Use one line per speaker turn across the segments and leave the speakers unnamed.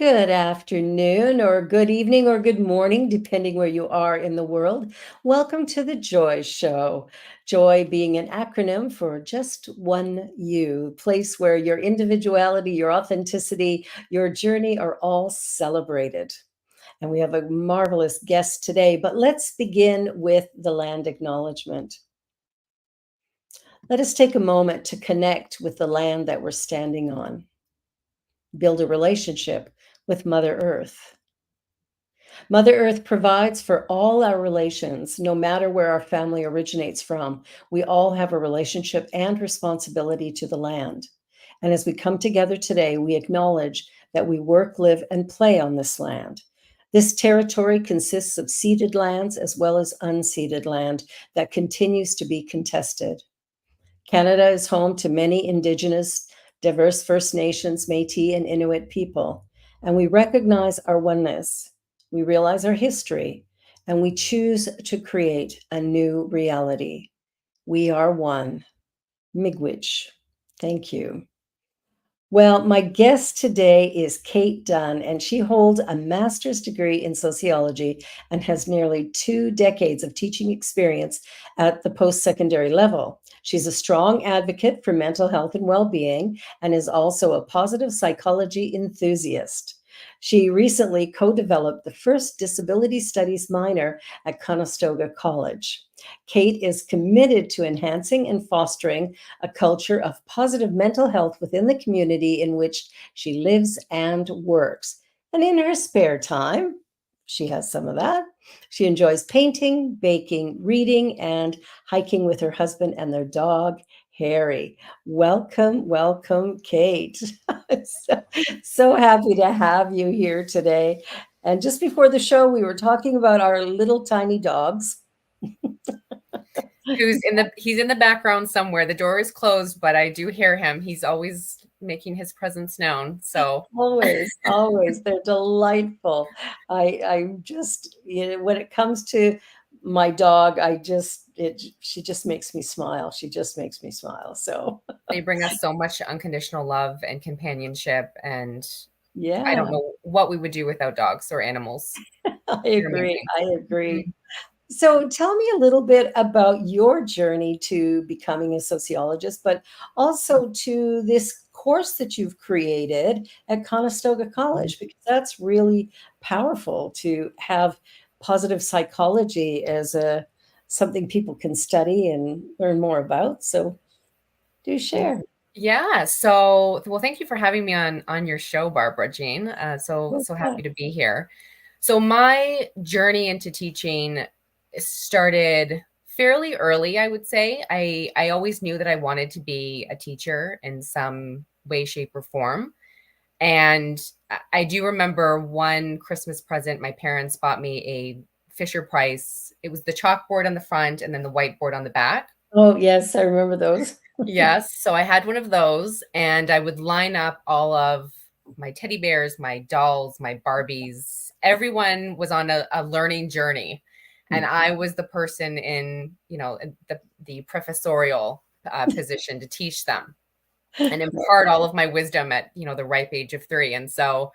Good afternoon, or good evening, or good morning, depending where you are in the world. Welcome to the Joy Show. Joy being an acronym for just one you, place where your individuality, your authenticity, your journey are all celebrated. And we have a marvelous guest today, but let's begin with the land acknowledgement. Let us take a moment to connect with the land that we're standing on, build a relationship with Mother Earth. Mother Earth provides for all our relations, no matter where our family originates from. We all have a relationship and responsibility to the land. And as we come together today, we acknowledge that we work, live, and play on this land. This territory consists of ceded lands as well as unceded land that continues to be contested. Canada is home to many Indigenous, diverse First Nations, Métis, and Inuit people, and we recognize our oneness. We realize our history, and we choose to create a new reality. We are one. Miigwech. Thank you. Well, my guest today is Kate Dunn, and she holds a master's degree in sociology and has nearly 2 decades of teaching experience at the post-secondary level. She's a strong advocate for mental health and well-being and is also a positive psychology enthusiast. She recently co-developed the first disability studies minor at Conestoga College. Kate is committed to enhancing and fostering a culture of positive mental health within the community in which she lives and works. And in her spare time, she has some of that. She enjoys painting, baking, reading, and hiking with her husband and their dog, Harry. Welcome, welcome, Kate. so, so happy to have you here today. And just before the show, we were talking about our little tiny dogs.
He's in the background somewhere. The door is closed, but I do hear him. He's always making his presence known. So
always, they're delightful. I just, when it comes to my dog, she just makes me smile. She just makes me smile. So
they bring us so much unconditional love and companionship. And I
yeah,
don't know what we would do without dogs or animals.
I
They're
agree.
amazing.
I agree. So tell me a little bit about your journey to becoming a sociologist, but also to this course that you've created at Conestoga College, because that's really powerful to have positive psychology as a something people can study and learn more about. So do share.
Yeah. So, well, thank you for having me on your show, Barbara Jean. So
Yeah.
happy to be here. So my journey into teaching started fairly early, I would say. I always knew that I wanted to be a teacher in some way, shape, or form. And I do remember one Christmas present, my parents bought me a Fisher Price. It was the chalkboard on the front and then the whiteboard on the back.
Oh, yes, I remember those.
Yes. So I had one of those and I would line up all of my teddy bears, my dolls, my Barbies. Everyone was on a learning journey. And I was the person in, the professorial position to teach them and impart all of my wisdom at, the ripe age of 3. And so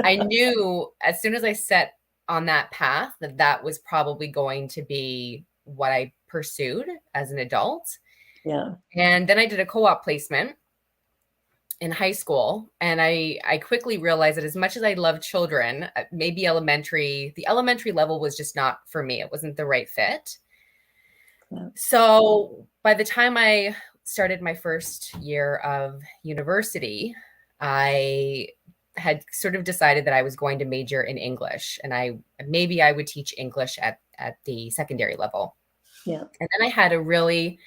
I knew as soon as I set on that path that that was probably going to be what I pursued as an adult.
Yeah.
And then I did a co-op placement in high school. And I quickly realized that as much as I love children, maybe the elementary level was just not for me. It wasn't the right fit.
Yeah.
So by the time I started my first year of university, I had sort of decided that I was going to major in English and maybe I would teach English at the secondary level.
Yeah.
And then I had a really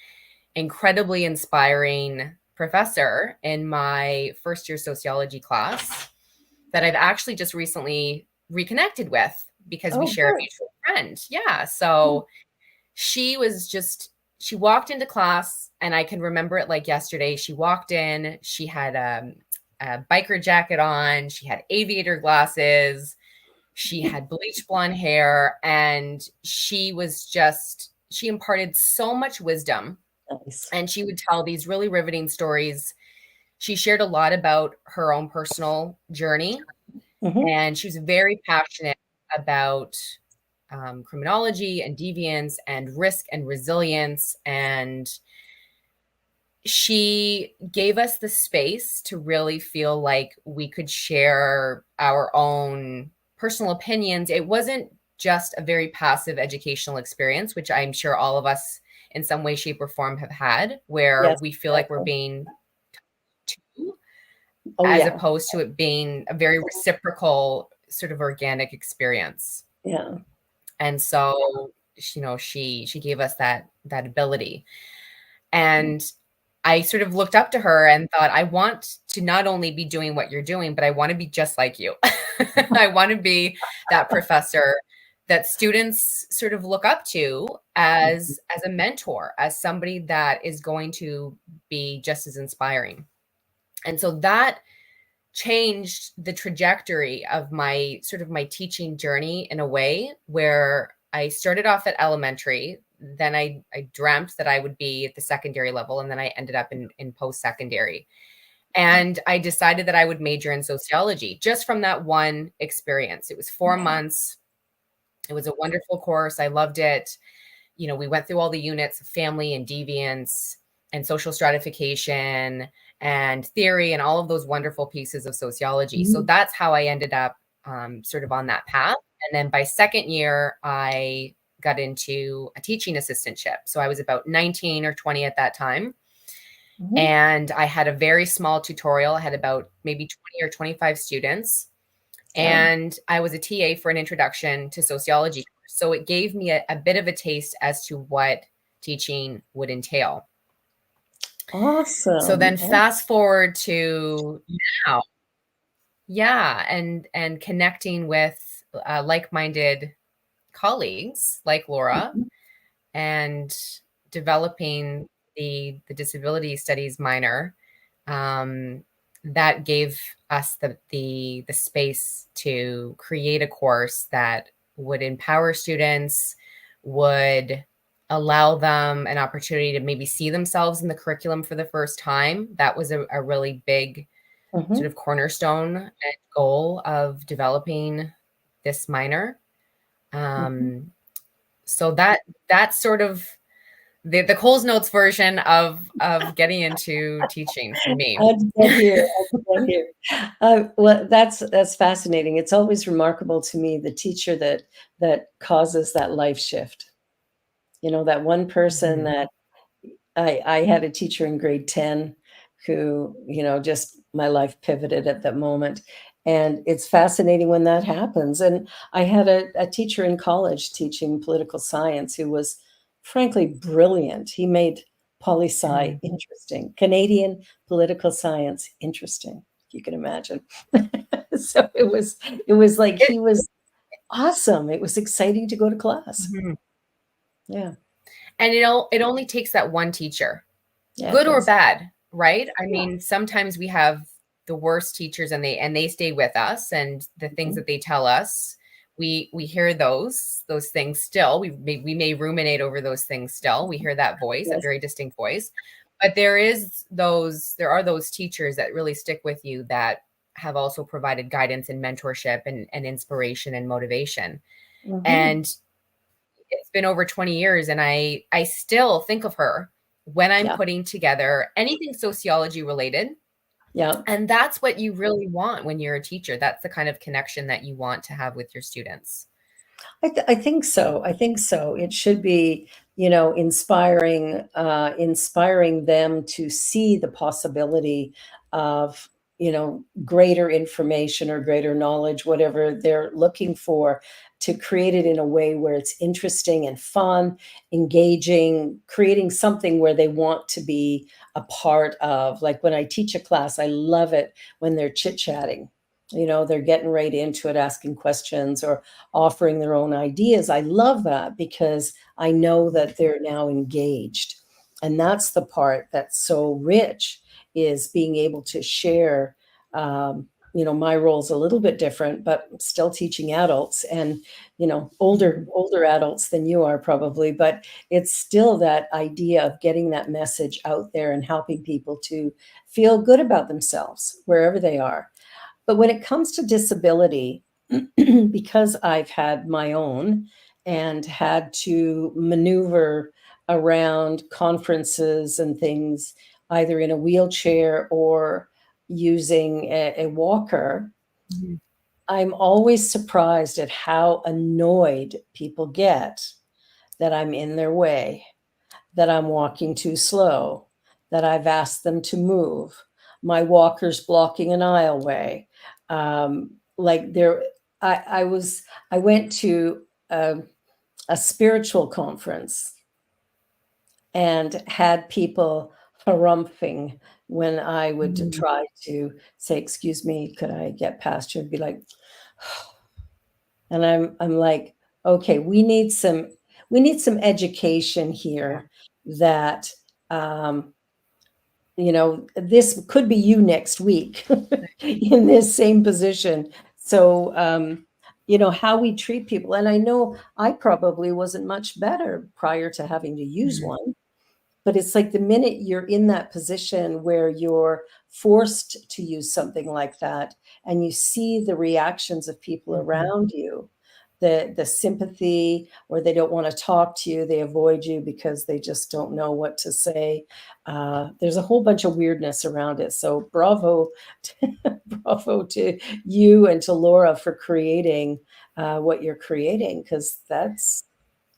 incredibly inspiring professor in my first year sociology class that I've actually just recently reconnected with because we
Oh,
share a
good.
mutual friend. Yeah. So she walked into class and I can remember it like yesterday. She walked in, she had a biker jacket on, she had aviator glasses, she had bleach blonde hair, and she imparted so much wisdom.
Nice.
And she would tell these really riveting stories. She shared a lot about her own personal journey.
Mhm.
And she was very passionate about criminology and deviance and risk and resilience. And she gave us the space to really feel like we could share our own personal opinions. It wasn't just a very passive educational experience, which I'm sure all of us in some way, shape, or form have had, where
Yes,
we feel like we're
exactly.
being to,
Oh,
as
yeah.
opposed to it being a very reciprocal, sort of organic experience.
Yeah.
And so, she gave us that ability. And I sort of looked up to her and thought, I want to not only be doing what you're doing, but I want to be just like you. I want to be that professor that students sort of look up to
Mhm.
as a mentor, as somebody that is going to be just as inspiring. And so that changed the trajectory of my teaching journey in a way where I started off at elementary. Then I dreamt that I would be at the secondary level, and then I ended up in post secondary. And I decided that I would major in sociology just from that one experience. It was 4 months. It was a wonderful course. I loved it. We went through all the units of family and deviance and social stratification and theory and all of those wonderful pieces of sociology. So
Mhm.
that's how I ended up sort of on that path. And then by second year, I got into a teaching assistantship. So I was about 19 or 20 at that time.
Mhm.
And I had a very small tutorial. I had about maybe 20 or 25 students.
Yeah.
And I was a TA for an introduction to sociology. So it gave me a bit of a taste as to what teaching would entail. So
Awesome.
then fast forward to now. Yeah, and connecting with like-minded colleagues like Laura
Mhm.
and developing the disability studies minor, um, that gave us the space to create a course that would empower students, would allow them an opportunity to maybe see themselves in the curriculum for the first time. That was a really big sort
Mhm.
of cornerstone and goal of developing this minor.
Mhm.
So that's sort of the Coles Notes version of getting into teaching for me.
How'd you get here? How'd you get here? Well, that's fascinating. It's always remarkable to me, the teacher that causes that life shift. That one person
Mhm.
that I had a teacher in grade 10 who, just my life pivoted at that moment, and it's fascinating when that happens, and I had a teacher in college teaching political science who was frankly brilliant. He made poli-sci
Mhm.
interesting, Canadian political science interesting, if you can imagine. So it was like
It
he was awesome. It was exciting to go to class.
Mhm.
Yeah.
And it only takes that one teacher,
Yeah, it
good or
does.
bad, right? I
Yeah.
mean, sometimes we have the worst teachers and they stay with us, and the things
Mhm.
that they tell us, we hear those things still. We may ruminate over those things still. We hear that voice, a
Yes.
very distinct voice. But there are those teachers that really stick with you, that have also provided guidance and mentorship and inspiration and motivation.
Mhm.
And it's been over 20 years, and I still think of her when I'm
Yeah.
putting together anything sociology related.
Yeah.
And that's what you really want when you're a teacher. That's the kind of connection that you want to have with your students.
I think so. I think so. It should be, inspiring them to see the possibility of, greater information or greater knowledge, whatever they're looking for, to create it in a way where it's interesting and fun, engaging, creating something where they want to be a part of. Like when I teach a class, I love it when they're chit-chatting. They're getting right into it, asking questions or offering their own ideas. I love that because I know that they're now engaged. And that's the part that's so rich, is being able to share. My role's a little bit different, but I'm still teaching adults and,
Mhm.
older adults than you are probably, but it's still that idea of getting that message out there and helping people to feel good about themselves wherever they are. But when it comes to disability, because I've had my own and had to maneuver around conferences and things, either in a wheelchair or using a walker,
Mhm.
I'm always surprised at how annoyed people get that I'm in their way, that I'm walking too slow, that I've asked them to move, my walker's blocking an aisleway. Like there, I was, I went to a spiritual conference and had people harumphing when I would
Mhm.
try to say, "Excuse me, could I get past you?" And be like, and I'm like, "Okay, we need some education
Yeah.
here that, um, you know, this could be you next week in this same position." So, you know, how we treat people, and I know I probably wasn't much better prior to having to use
Mhm.
one. But it's like the minute you're in that position where you're forced to use something like that and you see the reactions of people
Mhm.
around you, the sympathy, or they don't want to talk to you, they avoid you because they just don't know what to say. There's a whole bunch of weirdness around it. So bravo, bravo to you and to Laura for creating what you're creating, because that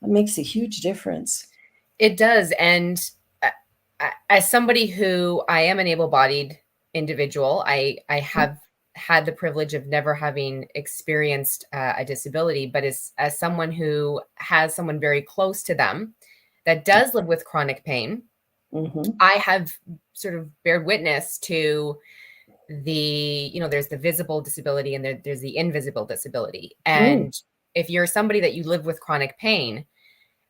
makes a huge difference.
It does, and as somebody who I am an able-bodied individual, I have had the privilege of never having experienced a disability, but as someone who has someone very close to them that does live with chronic pain,
Mhm.
I have sort of bared witness to there's the visible disability and there's the invisible disability.
Mm.
And if you're somebody that you live with chronic pain,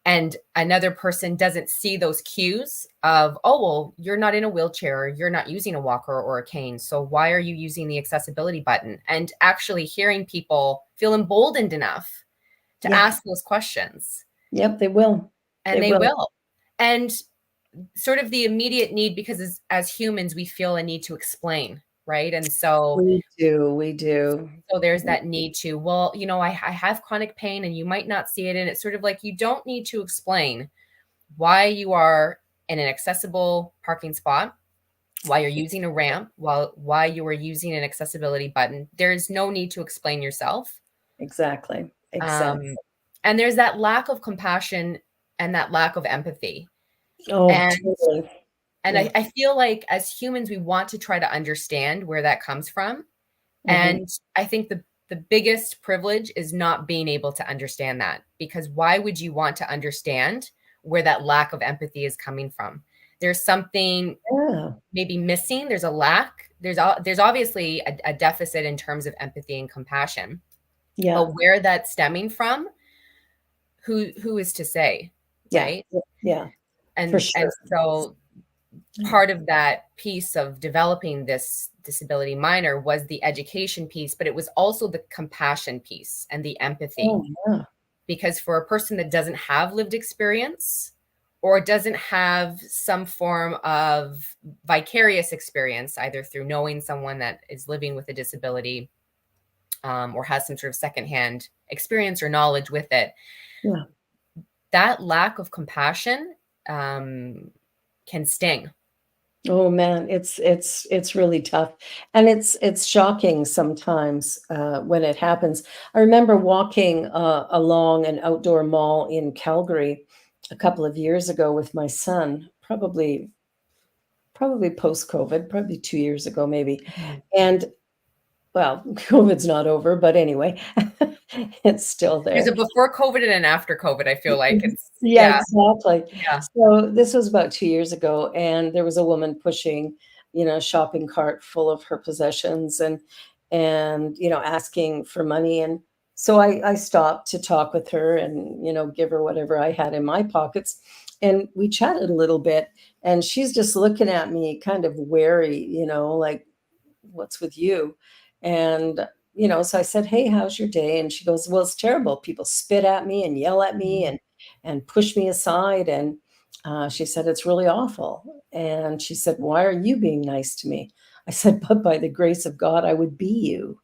and another person doesn't see those cues of, oh, well, you're not in a wheelchair, or you're not using a walker or a cane, so why are you using the accessibility button? And actually hearing people feel emboldened enough to
Yeah.
ask those questions,
Yep, they will.
and
They
they
will.
will. And sort of the immediate need, because as humans we feel a need to explain, right? And so
We do, we do.
there's that need to, well, I have chronic pain and you might not see it, and it's sort of like you don't need to explain why you are in an accessible parking spot, why you're using a ramp, why you are using an accessibility button. There's no need to explain yourself.
Exactly, exactly.
Um, and there's that lack of compassion and that lack of empathy.
Oh,
And
totally.
and
Yeah.
I feel like as humans, we want to try to understand where that comes from.
Mhm.
And I think the biggest privilege is not being able to understand that, because why would you want to understand where that lack of empathy is coming from? There's something
Yeah,
maybe missing. There's a lack. There's obviously a deficit in terms of empathy and compassion,
yeah,
but where that's stemming from, who is to say,
yeah,
right?
yeah, for
And
sure.
so
Yeah.
part of that piece of developing this disability minor was the education piece, but it was also the compassion piece and the empathy.
Oh, yeah,
Because for a person that doesn't have lived experience or doesn't have some form of vicarious experience, either through knowing someone that is living with a disability, or has some sort of secondhand experience or knowledge with it,
yeah.
that lack of compassion um, can sting.
Oh, man, it's really tough, and it's shocking sometimes, when it happens. I remember walking, along an outdoor mall in Calgary a couple of years ago with my son, probably post-COVID, probably 2 years ago, maybe,
Mhm.
and well, COVID's not over, but anyway, it's still
There's a
there.
before COVID and an after COVID. I feel like it's,
Yeah,
yeah,
exactly.
yeah.
So this was about 2 years ago, and there was a woman pushing, you know, a shopping cart full of her possessions and, you know, asking for money, and so I stopped to talk with her and, you know, give her whatever I had in my pockets, and we chatted a little bit, and she's just looking at me kind of wary, you know, like, "What's with you?" And, you know, so I said, "Hey, how's your day?" And she goes, "Well, it's terrible. People spit at me and yell at me
Mhm.
and push me aside." And she said, "It's really awful." And she said, "Why are you being nice to me?" I said, but by the grace of God, I would be you.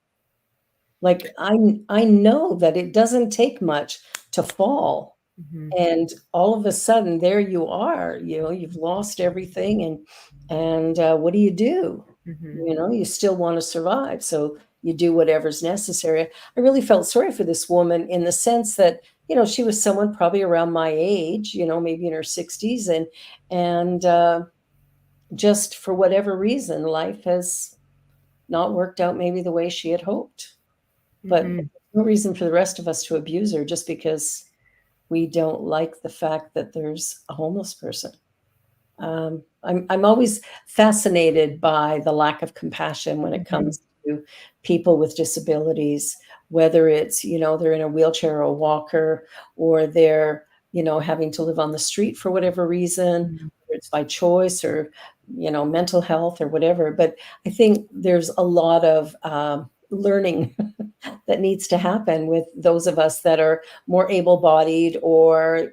Like, I know that it doesn't take much to fall.
Mhm.
And all of a sudden, there you are, you've lost everything, and what do you do?
Mhm.
You still wanna survive, so you do whatever's necessary. I really felt sorry for this woman in the sense that, she was someone probably around my age, maybe in her 60s, and just for whatever reason, life has not worked out maybe the way she had hoped. But
Mhm.
no reason for the rest of us to abuse her just because we don't like the fact that there's a homeless person. I'm always fascinated by the lack of compassion when it
Mhm.
comes to people with disabilities, whether it's, they're in a wheelchair or a walker, or they're, having to live on the street for whatever reason,
Mhm.
whether it's by choice or, mental health or whatever. But I think there's a lot of learning that needs to happen with those of us that are more able-bodied or,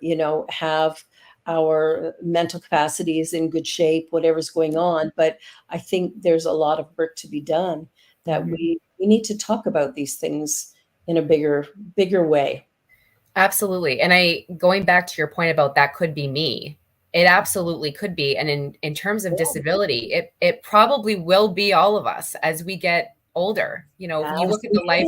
have our mental capacity is in good shape, whatever's going on. But I think there's a lot of work to be done that
Mhm.
we need to talk about these things in a bigger way.
Absolutely. And going back to your point about that could be me. It absolutely could be. And in terms of
Yeah,
disability, it probably will be all of us as we get older. If you
as
look at
we age.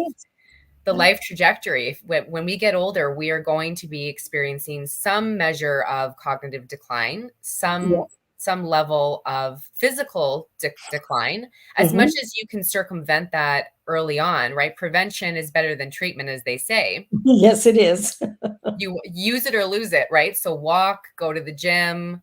the
Yeah,
life trajectory, when we get older, we are going to be experiencing some measure of cognitive decline,
yeah.
some level of physical decline, as much
Mhm.
as you can circumvent that early on, right? Prevention is better than treatment, as they say.
Yes, it is.
You use it or lose it, right? So walk, go to the gym,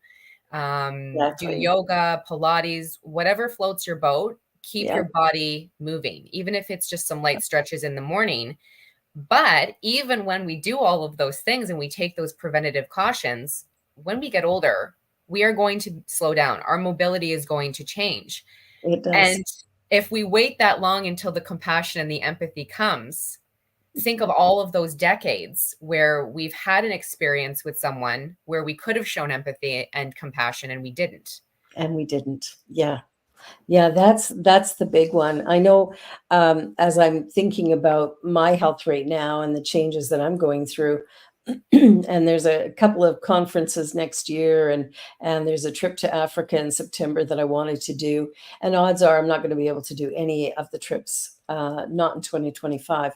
do
Exactly.
yoga, Pilates, whatever floats your boat. Keep
Yeah,
your body moving, even if it's just some light stretches in the morning. But even when we do all of those things and we take those preventative cautions, when we get older, we are going to slow down. Our mobility is going to change.
it does.
And if we wait that long until the compassion and the empathy comes, think of all of those decades where we've had an experience with someone where we could have shown empathy and compassion and we didn't.
And we didn't. Yeah. Yeah, that's the big one. I know, as I'm thinking about my health right now and the changes that I'm going through, and there's a couple of conferences next year, and there's a trip to Africa in September that I wanted to do. And odds are I'm not going to be able to do any of the trips, not in 2025.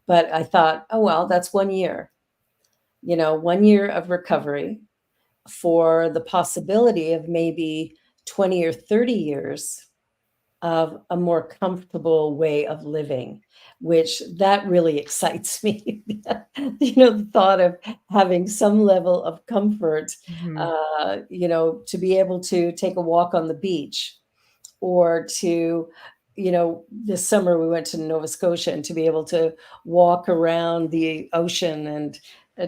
But I thought, oh well, that's 1 year. 1 year of recovery for the possibility of maybe 20 or 30 years of a more comfortable way of living, which that really excites me. The thought of having some level of comfort,
Mhm.
to be able to take a walk on the beach or to, this summer we went to Nova Scotia and to be able to walk around the ocean and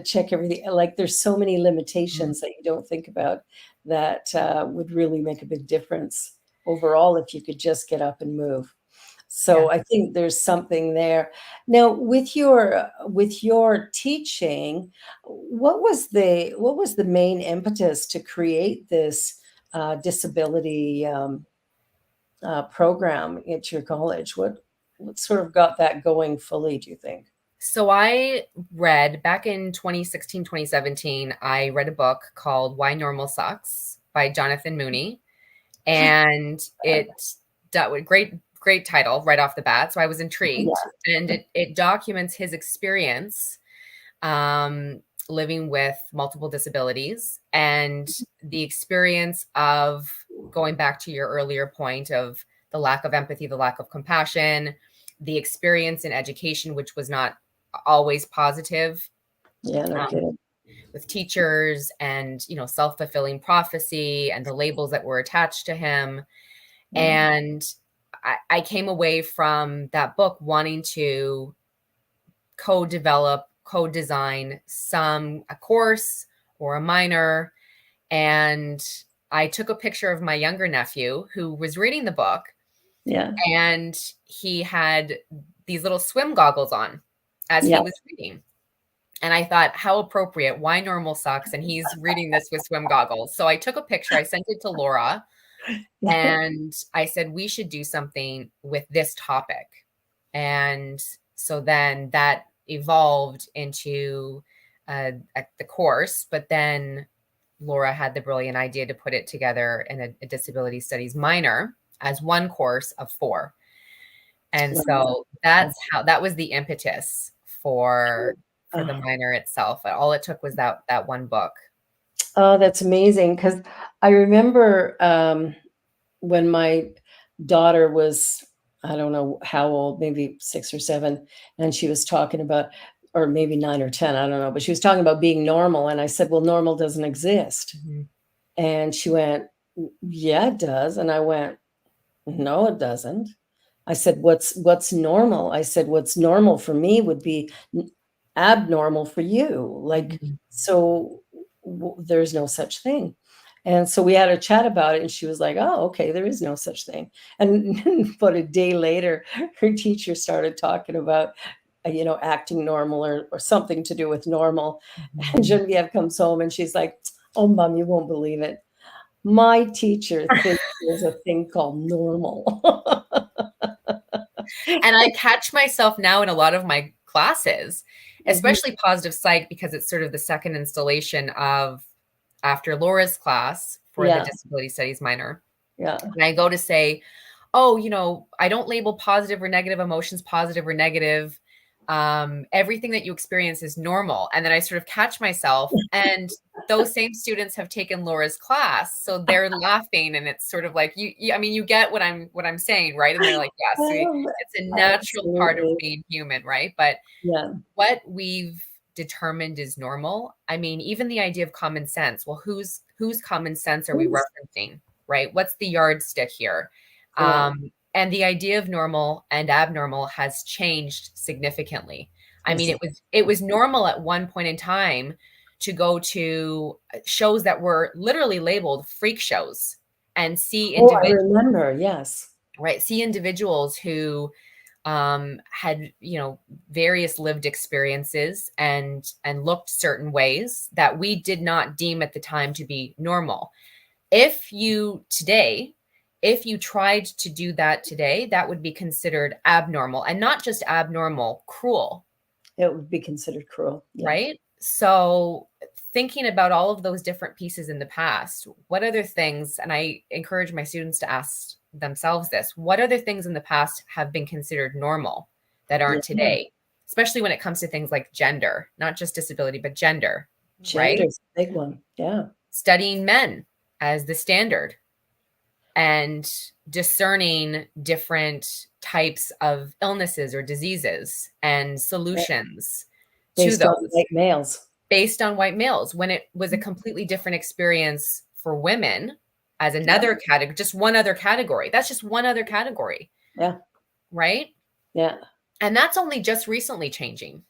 check everything. Like there's so many
Mhm.
limitations that you don't think about that would really make a big difference overall if you could just get up and move.
Yeah.
So I think there's something there. Now, with your teaching, what was the main impetus to create this disability program at your college? What sort of got that going fully, do you think?
So I read back in 2016, 2017, I read a book called Why Normal Sucks by Jonathan Mooney. And that was great title right off the bat. So I was intrigued.
Yeah,
And it documents his experience um, living with multiple disabilities and the experience of going back to your earlier point of the lack of empathy, the lack of compassion, the experience in education, which was not always positive,
yeah, no
um,
kidding.
with teachers and self-fulfilling prophecy and the labels that were attached to him.
Yeah,
And I came away from that book wanting to co-develop, co-design a course or a minor. And I took a picture of my younger nephew who was reading the book,
yeah,
and he had these little swim goggles on as
yeah,
he was reading. And I thought, how appropriate. Why normal sucks? And he's reading this with swim goggles. So I took a picture. I sent it to Laura. And I said, we should do something with this topic. And so then that evolved into the course. But then Laura had the brilliant idea to put it together in a disability studies minor as one course of 4. And
Wow.
so that was the impetus for the
Oh,
minor itself. All it took was that one book.
oh, that's amazing. Because I remember when my daughter was, I don't know how old, maybe 6 or 7, and she was talking about, or maybe 9 or 10, I don't know, but she was talking about being normal, and I said, "Well, normal doesn't exist."
Mhm.
And she went, "Yeah, it does." And I went, "No, it doesn't." I said, "What's normal?" I said, "What's normal for me would be abnormal for you. Like,
Mhm.
so there's no such thing." And so we had a chat about it, and she was like, "Oh, okay, there is no such thing." And about a day later, her teacher started talking about, acting normal, or something to do with normal.
Mhm.
And Genevieve comes home and she's like, "Oh, mom, you won't believe it. My teacher thinks there's a thing called normal."
And I catch myself now in a lot of my classes,
Mhm.
especially positive psych, because it's sort of the second installation of after Laura's class for the
Yeah,
disability studies minor.
yeah.
And I go to say, oh, I don't label positive or negative emotions positive or negative. Everything that you experience is normal. And then I sort of catch myself, and those same students have taken Laura's class, so they're laughing, and it's sort of like I mean, you get what I'm saying, right? And they're like, yes,
Um,
it's a natural part of
absolutely.
being human, right? But
Yeah.
what we've determined is normal. I mean, even the idea of common sense. Well, whose common sense are we
Yes.
referencing, right? What's the yardstick here?
Yeah.
And the idea of normal and abnormal has changed significantly. I mean,
Yes.
it was normal at one point in time to go to shows that were literally labeled freak shows and see
Oh, I
individuals,
remember, yes.
right? See individuals who had various lived experiences and looked certain ways that we did not deem at the time to be normal. If you tried to do that today, that would be considered abnormal, and not just abnormal, cruel,
It would be considered cruel, yeah.
right? So thinking about all of those different pieces in the past, what other things, and I encourage my students to ask themselves this, what other things in the past have been considered normal that
Yeah,
aren't today? Especially when it comes to things like gender, not just disability, but gender, right?
gender's a big one, yeah,
Studying men as the standard and discerning different types of illnesses or diseases and
yeah,
solutions to
based on
those
white males.
based on white males, when it was a completely different experience for women as
Yeah,
another category, just one other category. That's just one other category,
yeah,
right?
yeah.
And that's only just recently changing.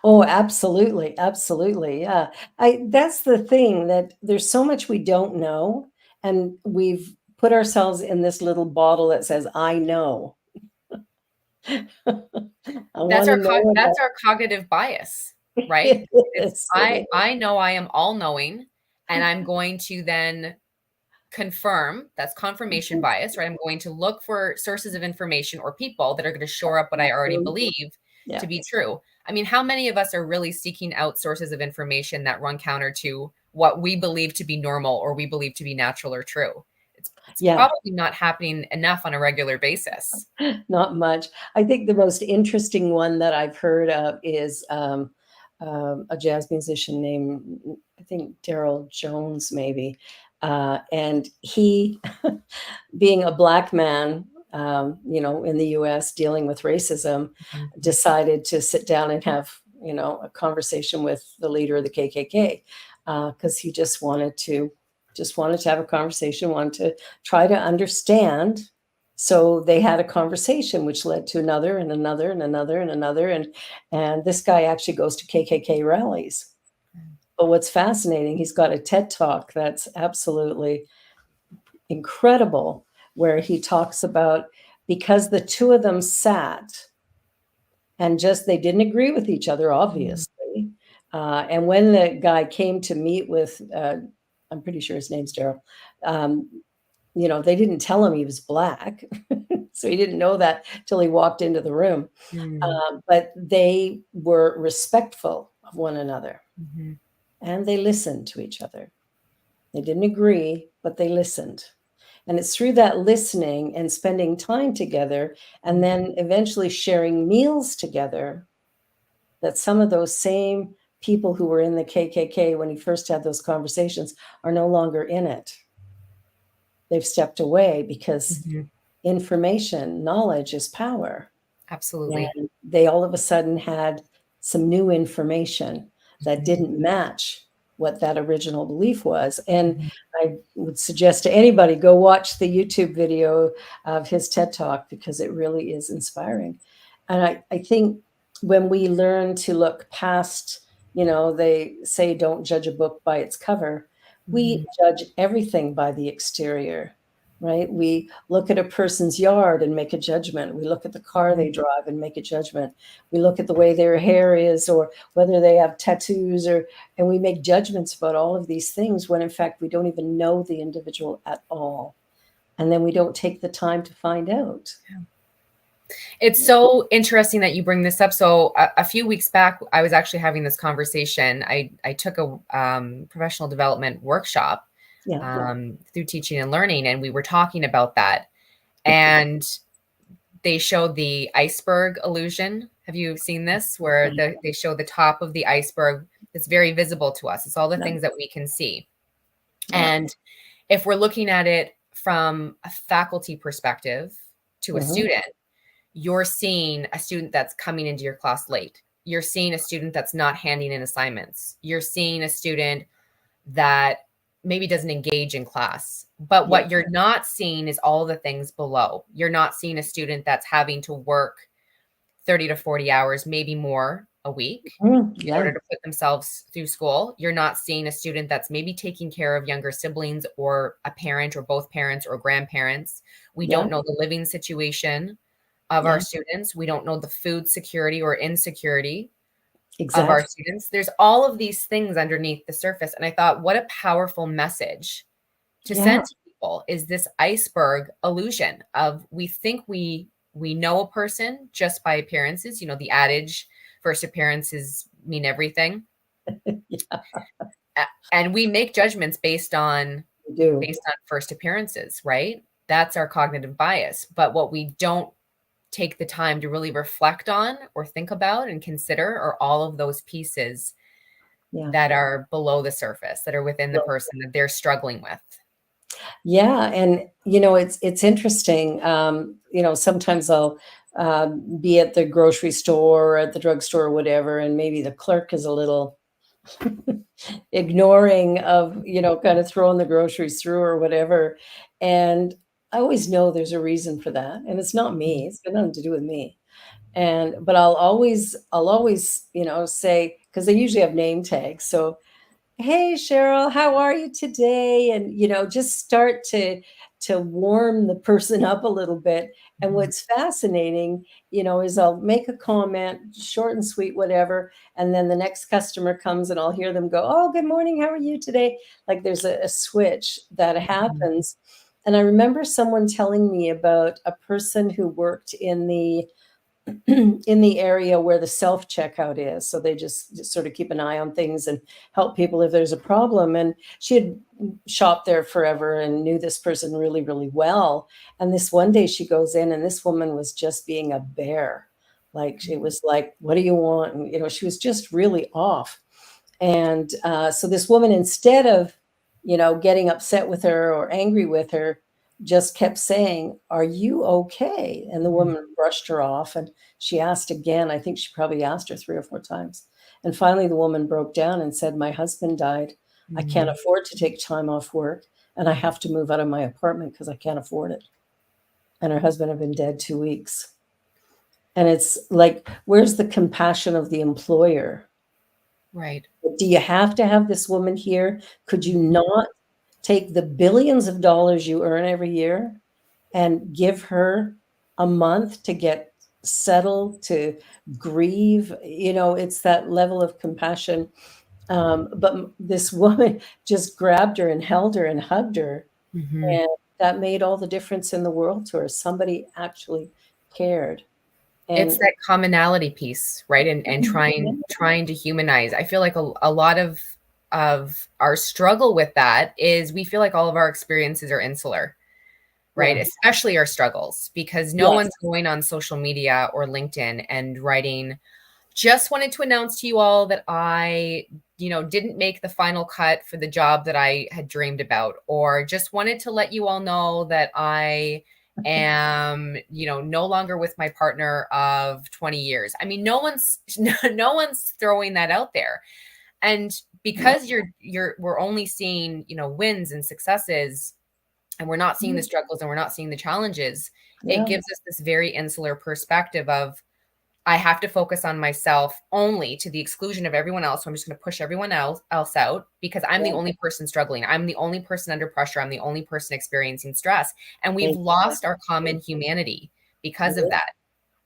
Oh, absolutely, absolutely, yeah. That's the thing, that there's so much we don't know, and we've put ourselves in this little bottle that says, "I know." I
That's
wanna
our
know
that's
about.
our cognitive bias, right?
It
It's
is, it
I
is.
I know I am all knowing, and I'm going to then confirm. That's confirmation
Mhm.
bias, right? I'm going to look for sources of information or people that are going to shore up what I already
Absolutely,
believe to
yeah.
be true. I mean, how many of us are really seeking out sources of information that run counter to what we believe to be normal or we believe to be natural or true? It's
Yeah.
probably not happening enough on a regular basis.
Not much. I think the most interesting one that I've heard of is, a jazz musician named, I think Daryl Jones, maybe, and he, being a black man, in the US dealing with racism,
Mhm.
decided to sit down and have, a conversation with the leader of the KKK, because he just wanted to have a conversation, wanted to try to understand. So they had a conversation, which led to another and another and another and another, and this guy actually goes to KKK rallies. But what's fascinating, he's got a TED Talk that's absolutely incredible, where he talks about, because the two of them sat and just they didn't agree with each other,
Mhm.
obviously. And when the guy came to meet with, I'm pretty sure his name's Daryl, um, they didn't tell him he was black. So he didn't know that till he walked into the room.
Mm,
But they were respectful of one another
mhm,
and they listened to each other. They didn't agree, but they listened. And it's through that listening and spending time together and
mhm,
then eventually sharing meals together that some of those same people who were in the KKK when he first had those conversations are no longer in it. They've stepped away because
mhm.
information, knowledge is power.
Absolutely.
And they all of a sudden had some new information that
Mhm,
didn't match what that original belief was. And
mhm,
I would suggest to anybody go watch the YouTube video of his TED Talk because it really is inspiring. And I think when we learn to look past, they say don't judge a book by its cover, we
mhm,
judge everything by the exterior, right? We look at a person's yard and make a judgment. We look at the car
mhm.
they drive and make a judgment. We look at the way their hair is or whether they have tattoos and we make judgments about all of these things when in fact we don't even know the individual at all. And then we don't take the time to find out.
It's so interesting that you bring this up. So a few weeks back, I was actually having this conversation. I took a professional development workshop
Yeah.
through teaching and learning, and we were talking about that. And they showed the iceberg illusion. Have you seen this? Where they show the top of the iceberg. It's very visible to us. It's all the
Yeah.
things that we can see.
Yeah.
And if we're looking at it from a faculty perspective to a
Mhm.
student, you're seeing a student that's coming into your class late. You're seeing a student that's not handing in assignments. You're seeing a student that maybe doesn't engage in class. But
Yeah.
what you're not seeing is all the things below. You're not seeing a student that's having to work 30 to 40 hours, maybe more a week in
Yeah.
order to put themselves through school. You're not seeing a student that's maybe taking care of younger siblings or a parent or both parents or grandparents. We
Yeah.
don't know the living situation of
Yeah.
our students. We don't know the food security or insecurity of our
Exactly.
students. There's all of these things underneath the surface. And I thought, what a powerful message to
Yeah.
send to people is this iceberg illusion of we think we know a person just by appearances. You know, the adage, first appearances mean everything.
Yeah.
And we make judgments
We do.
based on first appearances, right? That's our cognitive bias. But what we don't take the time to really reflect on or think about and consider are all of those pieces
Yeah.
that are below the surface, that are within the person that they're struggling with.
Yeah, and it's interesting. Sometimes I'll be at the grocery store or at the drugstore or whatever, and maybe the clerk is a little ignoring of, kind of throwing the groceries through or whatever. And I always know there's a reason for that, and it's not me.
Mhm,
It's got nothing to do with me. And but I'll always, say because they usually have name tags. So hey Cheryl, how are you today? And just start to warm the person up a little bit. And
mhm,
what's fascinating, is I'll make a comment, short and sweet, whatever, and then the next customer comes and I'll hear them go, oh, good morning, how are you today? Like there's a switch that
mhm,
happens. And I remember someone telling me about a person who worked in the in the area where the self checkout is. So they just sort of keep an eye on things and help people if there's a problem. And she had shopped there forever and knew this person really, really well. And this one day she goes in and this woman was just being a bear. Like it was like, what do you want? And, she was just really off. And so this woman, instead of, getting upset with her or angry with her, just kept saying, are you okay? And the
mhm,
woman brushed her off and she asked again. I think she probably asked her 3 or 4 times. And finally, the woman broke down and said, my husband died. I can't
mhm.
afford to take time off work and I have to move out of my apartment because I can't afford it. And her husband had been dead 2 weeks. And it's like, where's the compassion of the employer?
Right.
Do you have to have this woman here? Could you
Mhm,
not take the billions of dollars you earn every year and give her a month to get settled, to grieve? It's that level of compassion. But this woman just grabbed her and held her and hugged her.
mhm.
that made all the difference in the world to her. Somebody actually cared.
It's
And
that commonality piece, right? And trying to humanize. I feel like a lot of our struggle with that is we feel like all of our experiences are insular, right?
yeah,
Especially our struggles, because no
yes,
one's going on social media or LinkedIn and writing, just wanted to announce to you all that I, didn't make the final cut for the job that I had dreamed about, or just wanted to let you all know that I am, no longer with my partner of 20 years. I mean, no one's throwing that out there. And
yeah,
because we're only seeing, wins and successes, and we're not seeing the struggles and we're not seeing the challenges, it
yeah,
gives us this very insular perspective of, I have to focus on myself only to the exclusion of everyone else. So I'm just going to push everyone else out because I'm the
yeah,
only person struggling. I'm the only person under pressure. I'm the only person experiencing stress. And we've lost our
exactly.
common humanity because of
Yeah,
that.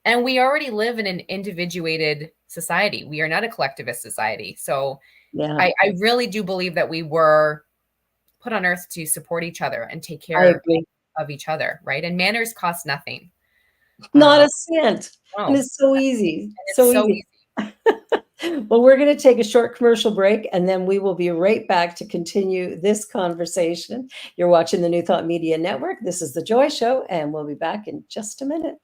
And we already live in an individuated society. We are not a collectivist society. So
yeah,
I really do believe that we were put on earth to support each other and take
I
care
agree.
of each other, right? And manners cost nothing.
Not
Um,
a cent. And
no,
it's so easy,
and it's
so
so
easy.
easy.
Well, we're going to take a short commercial break and then we will be right back to continue this conversation. You're watching the New Thought Media Network. This is The Joy Show, and we'll be back in just a minute.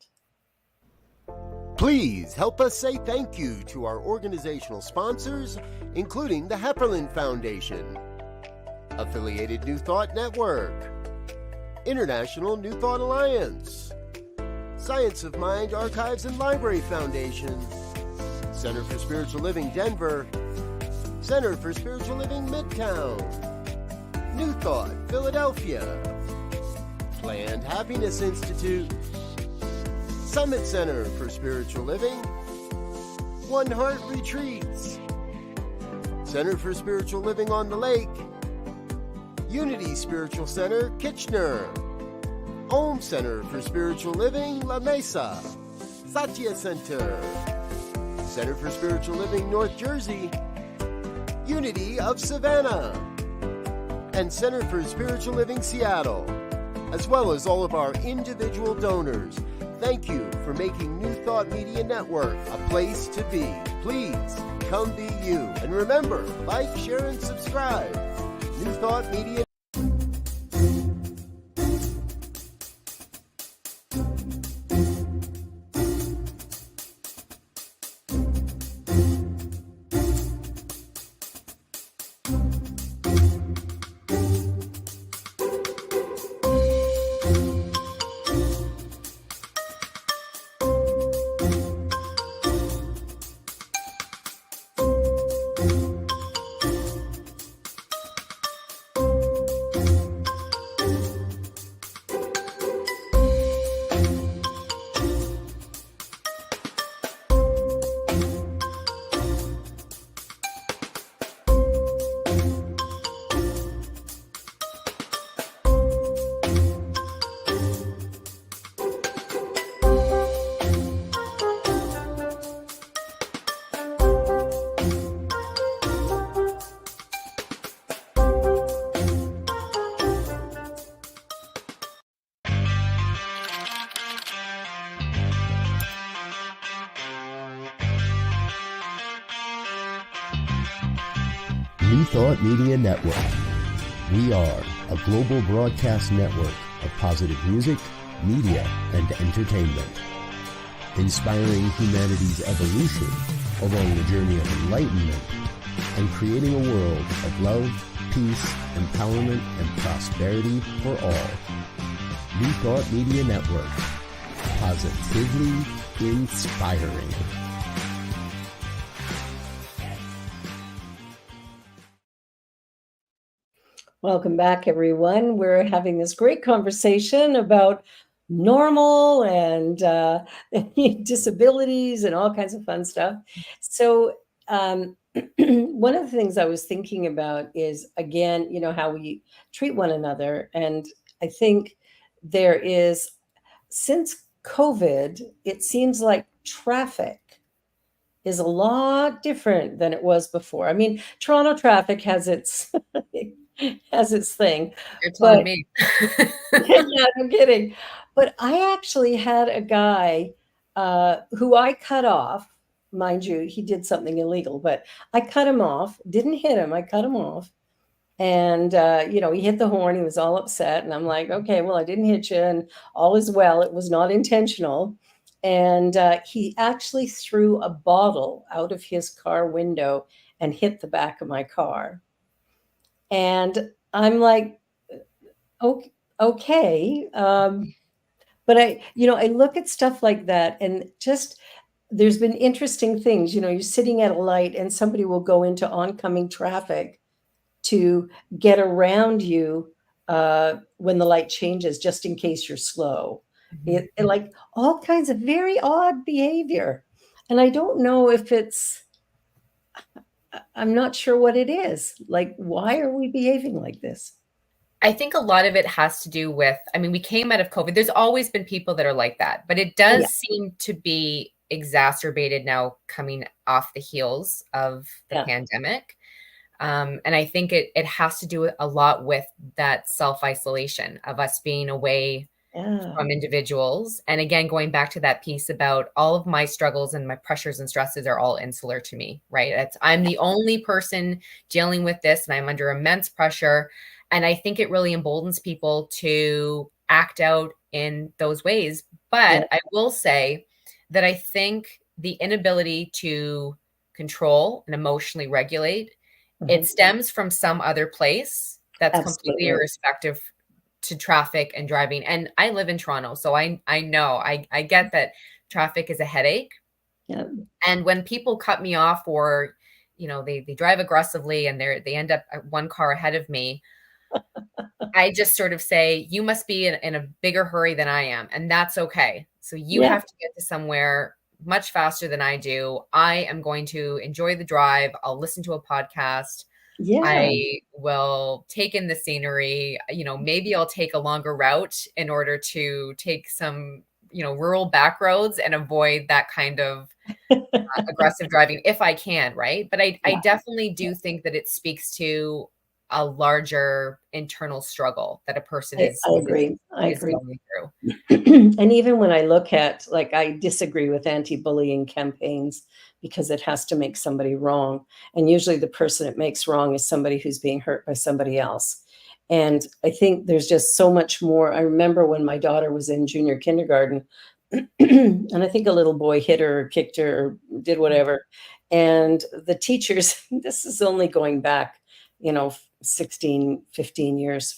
Please help us say thank you to our organizational sponsors, including the Hepperlin Foundation, Affiliated New Thought Network, International New Thought Alliance, Science of Mind Archives and Library Foundation, Center for Spiritual Living Denver, Center for Spiritual Living Midtown, New Thought Philadelphia, Planned Happiness Institute, Summit Center for Spiritual Living, One Heart Retreats, Center for Spiritual Living on the Lake, Unity Spiritual Center, Kitchener, Om Center for Spiritual Living, La Mesa, Satya Center, Center for Spiritual Living, North Jersey, Unity of Savannah, and Center for Spiritual Living, Seattle, as well as all of our individual donors. Thank you for making New Thought Media Network a place to be. Please come be you. And remember, like, share, and subscribe. New Thought Media.
New Thought Media Network. We are a global broadcast network of positive music, media, and entertainment, inspiring humanity's evolution along the journey of enlightenment and creating a world of love, peace, empowerment, and prosperity for all. New Thought Media Network. Positively inspiring.
Welcome back, everyone. We're having this great conversation about normal and disabilities and all kinds of fun stuff. So, one of the things I was thinking about is, again, how we treat one another. And I think there is, since COVID, it seems like traffic is a lot different than it was before. I mean, Toronto traffic has its has its thing.
You're telling
But
me.
yeah, no kidding. But I actually had a guy who I cut off. Mind you, he did something illegal, but I cut him off. Didn't hit him. I cut him off. And, he hit the horn. He was all upset. And I'm like, okay, well, I didn't hit you. And all is well. It was not intentional. And he actually threw a bottle out of his car window and hit the back of my car. And I'm like, okay. Okay. But I look at stuff like that and just there's been interesting things. You're sitting at a light and somebody will go into oncoming traffic to get around you when the light changes, just in case you're slow. Like all kinds of very odd behavior. And I don't know if I'm not sure what it is. Like, why are we behaving like this?
I think a lot of it has to do with, I mean, we came out of COVID. There's always been people that are like that, but it does
Yeah.
seem to be exacerbated now coming off the heels of the
Yeah.
pandemic. And I think it has to do a lot with that self-isolation of us being away
Yeah.
from individuals. And again, going back to that piece about all of my struggles and my pressures and stresses are all insular to me, right? I'm the only person dealing with this and I'm under immense pressure. And I think it really emboldens people to act out in those ways.
Yeah.
But I will say that I think the inability to control and emotionally regulate, it stems from some other place that's completely
Absolutely.
irrespective to traffic and driving. And I live in Toronto, so I know I get that traffic is a headache.
Yeah.
And when people cut me off or they drive aggressively and they end up one car ahead of me, I just sort of say, you must be in a bigger hurry than I am, and that's okay. So you
Yeah.
have to get to somewhere much faster than I do. I am going to enjoy the drive. I'll listen to a podcast.
Yeah.
I will take in the scenery. Maybe I'll take a longer route in order to take some, rural back roads and avoid that kind of aggressive driving if I can, right? But I
Yeah.
definitely do think that it speaks to a larger internal struggle that a person
I agree. I
is
agree.
going through.
And even when I look at, like, I disagree with anti-bullying campaigns because it has to make somebody wrong. And usually the person it makes wrong is somebody who's being hurt by somebody else. And I think there's just so much more. I remember when my daughter was in junior kindergarten, and I think a little boy hit her or kicked her or did whatever. And the teachers, this is only going back, 15 years,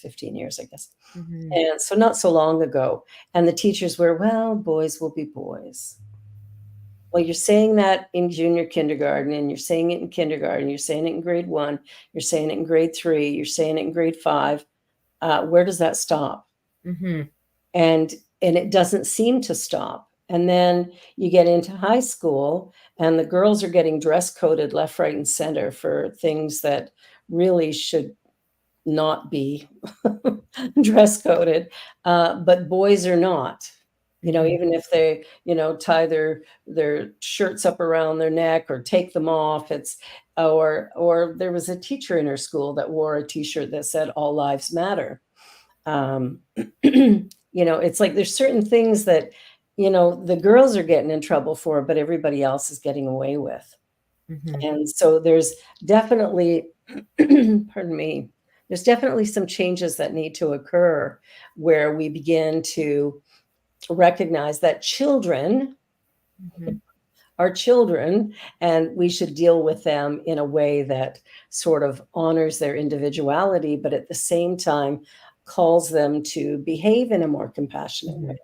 I guess.
Mhm.
And so not so long ago. And the teachers were, well, boys will be boys. Well, you're saying that in junior kindergarten, and you're saying it in kindergarten, you're saying it in grade 1, you're saying it in grade 3, you're saying it in grade 5. Where does that stop?
Mhm.
And it doesn't seem to stop. And then you get into high school, and the girls are getting dress coded left, right, and center for things that really should not be dress coded, but boys are not.
Mhm.
Even if they, tie their shirts up around their neck or take them off, or there was a teacher in her school that wore a T-shirt that said "All Lives Matter." Um, it's like there's certain things that the girls are getting in trouble for, but everybody else is getting away with.
Mhm.
And so there's definitely, pardon me, there's definitely some changes that need to occur where we begin to recognize that children
Mhm.
are children and we should deal with them in a way that sort of honors their individuality, but at the same time calls them to behave in a more compassionate way.
Mhm.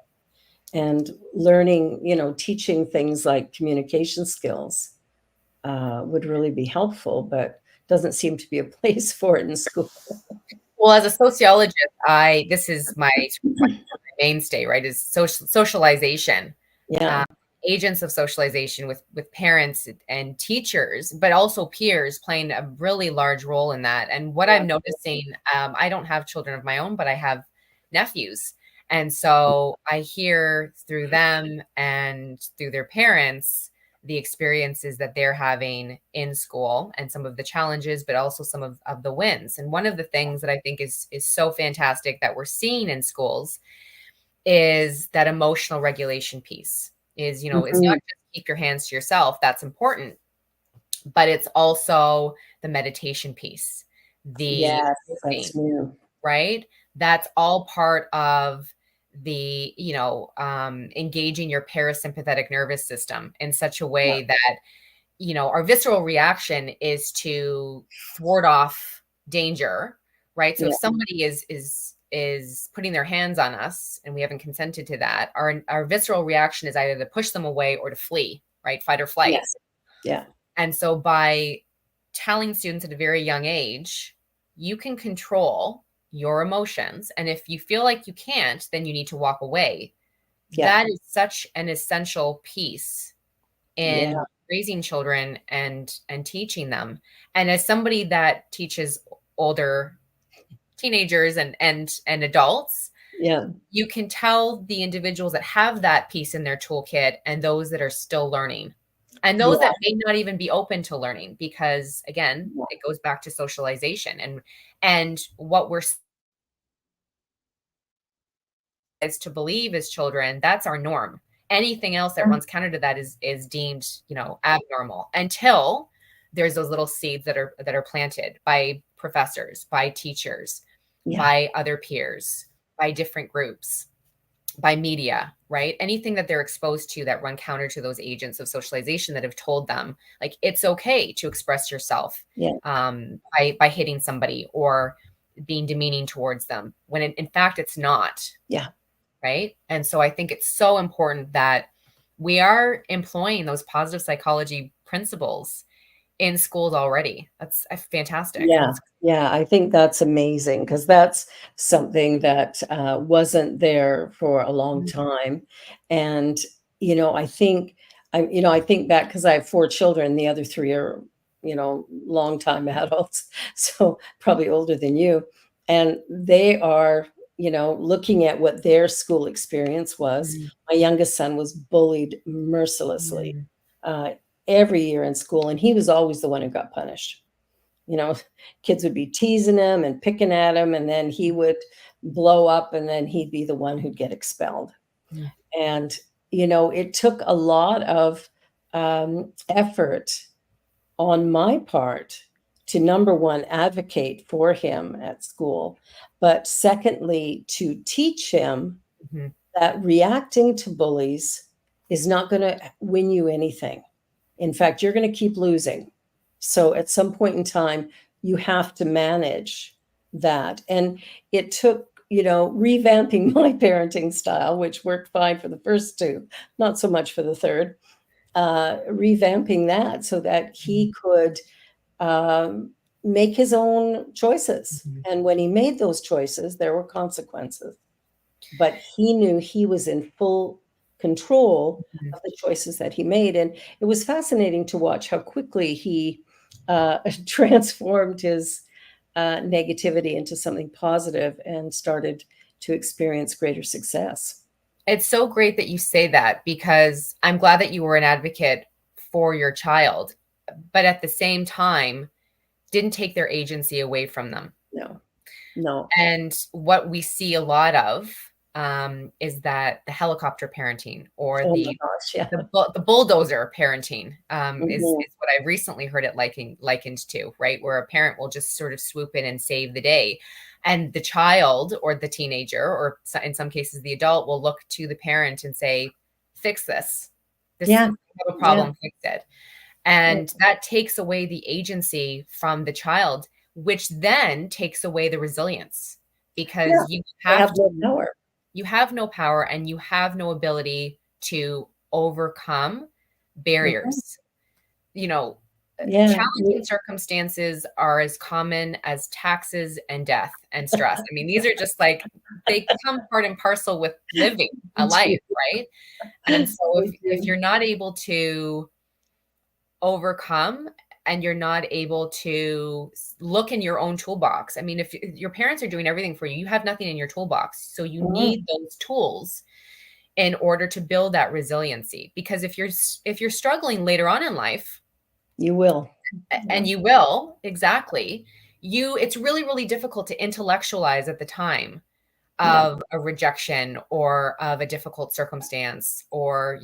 And learning, teaching things like communication skills would really be helpful, but doesn't seem to be a place for it in school.
Well, as a sociologist, this is my mainstay, right? Is socialization.
Yeah.
Agents of socialization with parents and teachers, but also peers playing a really large role in that. And what I'm noticing, I don't have children of my own, but I have nephews. And so I hear through them and through their parents the experiences that they're having in school and some of the challenges, but also some of the wins. And one of the things that I think is so fantastic that we're seeing in schools is that emotional regulation piece. Is, you know, it's not just keep your hands to yourself. That's important, but it's also the meditation piece, the
Yes,
moving,
that's new.
right? That's all part of the, you know, engaging your parasympathetic nervous system in such a
Yeah.
way that, you know, our visceral reaction is to thwart off danger, right? So if
Yeah.
somebody is putting their hands on us and we haven't consented to that, our visceral reaction is either to push them away or to flee, right? Fight or flight.
Yes. Yeah.
And so by telling students at a very young age, you can control your emotions. And if you feel like you can't, then you need to walk away.
Yeah.
That is such an essential piece in
Yeah.
raising children and teaching them. And as somebody that teaches older teenagers and adults,
Yeah.
you can tell the individuals that have that piece in their toolkit and those that are still learning. And those
Yeah.
that may not even be open to learning, because again, it goes back to socialization and what we're is to believe as children, that's our norm. Anything else that runs counter to that is deemed, you know, abnormal until there's those little seeds that are planted by professors, by teachers,
Yeah.
by other peers, by different groups, by media, right? Anything that they're exposed to that run counter to those agents of socialization that have told them, like, it's okay to express yourself
Yeah.
by hitting somebody or being demeaning towards them, when in fact it's not.
Yeah.
Right. And so I think it's so important that we are employing those positive psychology principles in schools already. That's fantastic.
Yeah. Yeah. I think that's amazing because that's something that wasn't there for a long time. And, I think I think back because I have 4 children. The other 3 are, long time adults, so probably older than you. And they are, looking at what their school experience was.
Mm,
My youngest son was bullied mercilessly
mm,
uh, every year in school, and he was always the one who got punished. You know, kids would be teasing him and picking at him, and then he would blow up, and then he'd be the one who'd get expelled.
mm,
And, it took a lot of effort on my part to, number one, advocate for him at school, but secondly, to teach him
mhm,
that reacting to bullies is not going to win you anything. In fact, you're going to keep losing. So at some point in time, you have to manage that. And it took, revamping my parenting style, which worked fine for the first 2, not so much for the third, revamping that so that he could make his own choices.
mhm,
And when he made those choices, there were consequences. But he knew he was in full control
mhm.
of the choices that he made. And it was fascinating to watch how quickly he transformed his negativity into something positive and started to experience greater success.
It's so great that you say that, because I'm glad that you were an advocate for your child, but at the same time, didn't take their agency away from them.
No, no.
And what we see a lot of is that the helicopter parenting or
Oh my gosh, yeah.
the bulldozer parenting is
Mhm.
what I recently heard it likened to, right? Where a parent will just sort of swoop in and save the day. And the child or the teenager, or in some cases the adult, will look to the parent and say, fix this.
Yeah,
You have a
yeah,
problem, fix it. And that takes away the agency from the child, which then takes away the resilience, because
yeah. They have no power.
you have no power and you have no ability to overcome
Mhm.
barriers. You know,
Yeah,
challenging circumstances are as common as taxes and death and stress. I mean, these are just like, they come part and parcel with living a life, right? And so if you're not able to overcome and you're not able to look in your own toolbox. I mean, if your parents are doing everything for you, you have nothing in your toolbox. So you
Mhm.
need those tools in order to build that resiliency. Because if you're struggling later on in life,
You will.
and you will, exactly, it's really, really difficult to intellectualize at the time of a rejection or of a difficult circumstance or,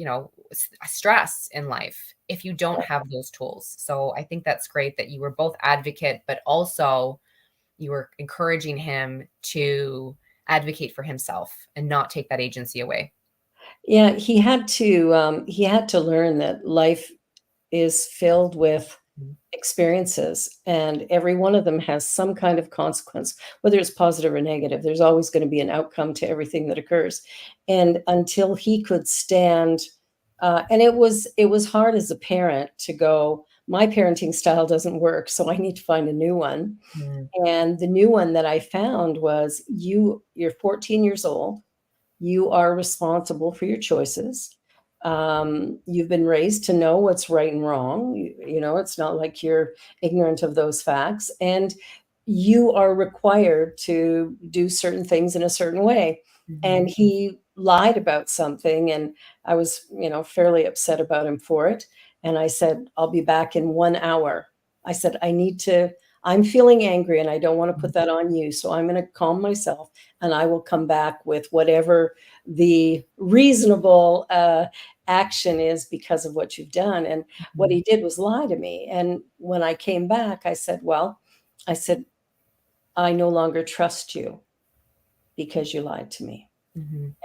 stress in life if you don't have those tools. So I think that's great that you were both advocate, but also you were encouraging him to advocate for himself and not take that agency away.
Yeah, he had to learn that life is filled with experiences, and every one of them has some kind of consequence, whether it's positive or negative. There's always going to be an outcome to everything that occurs. And until he could stand, and it was hard as a parent to go, my parenting style doesn't work, so I need to find a new one.
Mm.
And the new one that I found was you're 14 years old. You are responsible for your choices. You've been raised to know what's right and wrong. It's not like you're ignorant of those facts. And you are required to do certain things in a certain way. And he lied about something, and I was, fairly upset about him for it. And I said, I'll be back in 1 hour. I said, I'm feeling angry and I don't want to put that on you. So I'm going to calm myself and I will come back with whatever the reasonable action is because of what you've done. And what he did was lie to me. And when I came back, I said, I no longer trust you because you lied to me.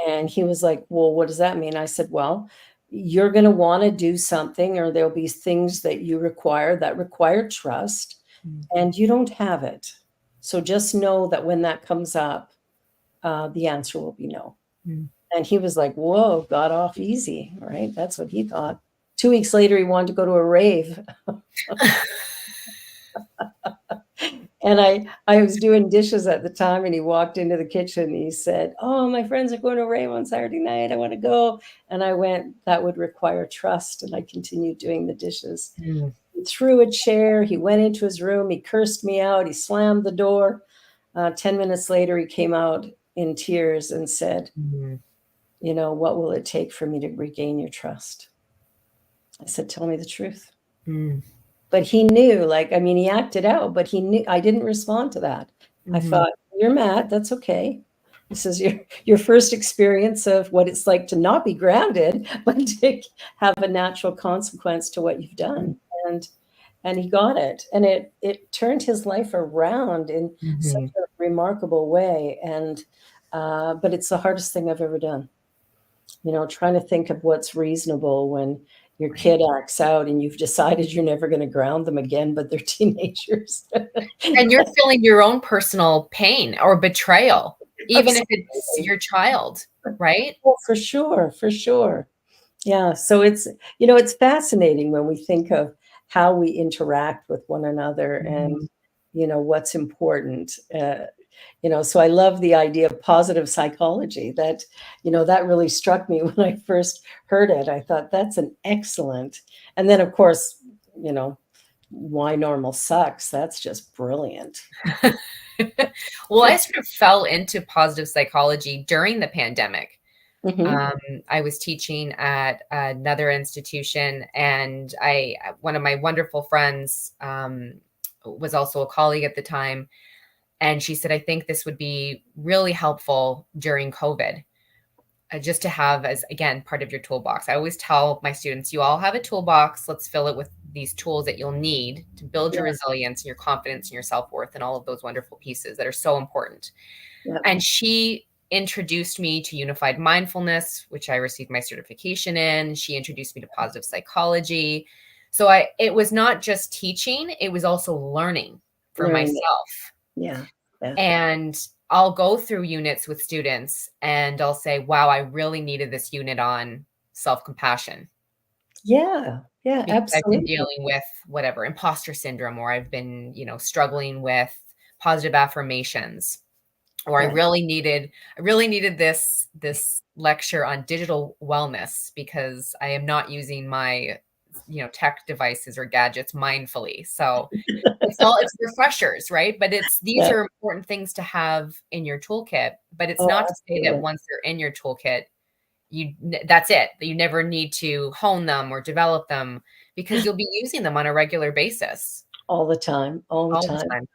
And he was like, well, what does that mean? I said, well, you're going to want to do something, or there'll be things that you require that require trust, and you don't have it. So just know that when that comes up, the answer will be no. And he was like, whoa, got off easy, right? That's what he thought. 2 weeks later, he wanted to go to a rave. And I was doing dishes at the time, and he walked into the kitchen and he said, oh, my friends are going to a rave on Saturday night. I want to go. And I went, that would require trust. And I continued doing the dishes. He threw a chair. He went into his room. He cursed me out. He slammed the door. 10 minutes later, he came out in tears and said, what will it take for me to regain your trust? I said, tell me the truth. But he knew, he acted out, but he knew I didn't respond to that. I thought, you're mad. That's okay. This is your first experience of what it's like to not be grounded, but to have a natural consequence to what you've done. And he got it. And it turned his life around in such a remarkable way. And but it's the hardest thing I've ever done. Trying to think of what's reasonable when your kid acts out and you've decided you're never going to ground them again, but they're teenagers.
And you're feeling your own personal pain or betrayal, even if it's your child, right?
Well, for sure. Yeah. So it's fascinating when we think of how we interact with one another and, what's important. So I love the idea of positive psychology. That really struck me when I first heard it. I thought that's an excellent. And then, of course, why normal sucks. That's just brilliant.
Well, I sort of fell into positive psychology during the pandemic. I was teaching at another institution, and one of my wonderful friends was also a colleague at the time. And she said, I think this would be really helpful during COVID, just to have as, again, part of your toolbox. I always tell my students, you all have a toolbox. Let's fill it with these tools that you'll need to build your resilience and your confidence and your self-worth and all of those wonderful pieces that are so important. And she introduced me to unified mindfulness, which I received my certification in. She introduced me to positive psychology. So it was not just teaching, it was also learning for myself.
Yeah.
And I'll go through units with students and I'll say, wow, I really needed this unit on self-compassion.
Yeah,
Because
absolutely.
I've been dealing with whatever, imposter syndrome, or I've been, struggling with positive affirmations, or I really needed this lecture on digital wellness because I am not using my, tech devices or gadgets mindfully. So it's refreshers, right? But these are important things to have in your toolkit, but it's not to say that once they're in your toolkit, that's it. You never need to hone them or develop them because you'll be using them on a regular basis
All the time, all the
all the
time.
time.